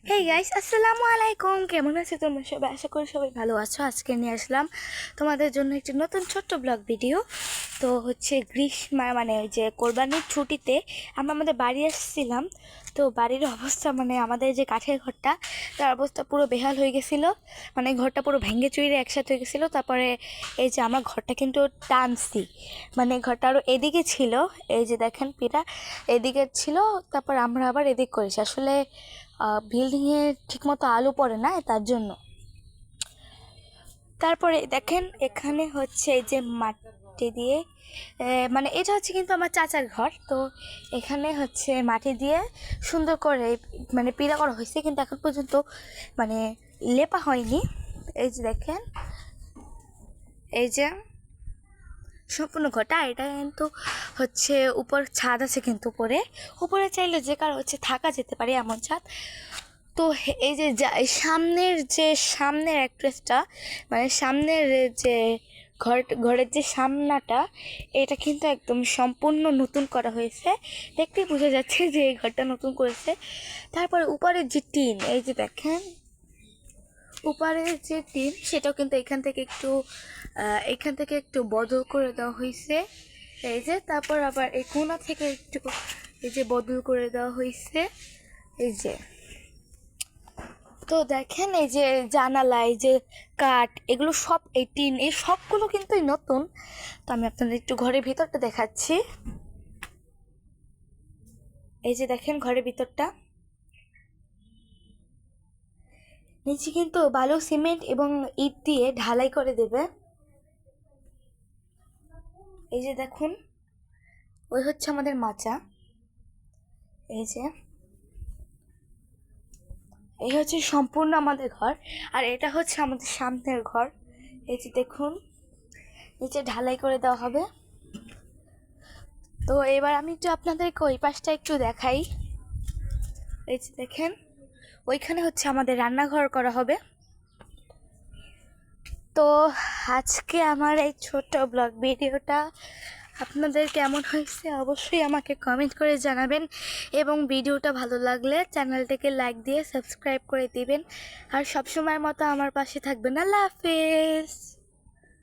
Hey guys, আসসালামু আলাইকুম। কেমন আছো তোমরা সবাই? আশা করি সবাই ভালো আছো। আজকে নিয়ে আসলাম তোমাদের জন্য একটি নতুন ছোট্ট ব্লগ ভিডিও। তো গ্রীষ্ম মানে ওই যে কোরবানির ছুটিতে আমরা আমাদের বাড়ি আসছিলাম। তো বাড়ির অবস্থা আমাদের যে কাঠের ঘরটা, তার অবস্থা পুরো বেহাল হয়ে গেছিলো। ঘরটা পুরো ভেঙে চুইরে একসাথে হয়ে গেছিলো। তারপরে এই যে আমার ঘরটা কিন্তু টানছি, ঘরটা আরও এদিকে ছিল। এই যে দেখেন পিঠা এদিকে ছিল, তারপর আমরা আবার এদিক করেছি। আসলে বিল্ডিংয়ে ঠিকমতো আলো পড়ে না, তার জন্য। তারপরে দেখেন এখানে এই যে মাটি দিয়ে এটা কিন্তু আমার চাচার ঘর। তো এখানে মাটি দিয়ে সুন্দর করে পিড়া করা হয়েছে, কিন্তু এখন পর্যন্ত লেপা হয়নি। এই যে দেখেন, এই যে সম্পূর্ণ ঘরটা, এটা কিন্তু উপর ছাদ আছে, কিন্তু উপরে চাইলে যে কারো থাকা যেতে পারে এমন ছাদ। তো এই যে সামনের অ্যাক্ট্রেসটা, সামনের যে ঘরের যে সামনাটা, এটা কিন্তু একদম সম্পূর্ণ নতুন করা হয়েছে। দেখতেই বোঝা যাচ্ছে যে এই ঘরটা নতুন করেছে। তারপরে উপরের যে টিন, এই যে দেখেন উপরের যে টিন, সেটাও কিন্তু এখান থেকে একটু বদল করে দেওয়া হয়েছে। এই যে তারপর আবার এই কোণা থেকে একটু এই যে বদল করে দেওয়া হয়েছে। এই যে তো দেখেন, এই যে জানালা, এই যে কাঠ, এগুলো সব এই টিন, এই সবগুলো কিন্তু নতুন। তো আমি আপনাদের একটু ঘরের ভিতরটা দেখাচ্ছি। এই যে দেখেন ঘরের ভিতরটা, নিচে কিন্তু বালু, সিমেন্ট এবং ইট দিয়ে ঢালাই করে দেবে। এই যে দেখুন, ওই আমাদের মাচা। এই যে এই সম্পূর্ণ আমাদের ঘর, আর এটা আমাদের সামনের ঘর। এই যে দেখুন, নিচে ঢালাই করে দেওয়া হবে। তো এবার আমি একটু আপনাদেরকে ওই পাশটা একটু দেখাই। এই যে দেখেন, ওইখানে আমাদের রান্নাঘর করা হবে। তো আজকে আমার এই ছোট্ট ব্লগ ভিডিওটা আপনাদের কেমন হয়েছে অবশ্যই আমাকে কমেন্ট করে জানাবেন, এবং ভিডিওটা ভালো লাগলে চ্যানেলটাকে লাইক দিয়ে সাবস্ক্রাইব করে দিবেন, আর সবসময়ের মতো আমার পাশে থাকবেন। আল্লাহ হাফেজ।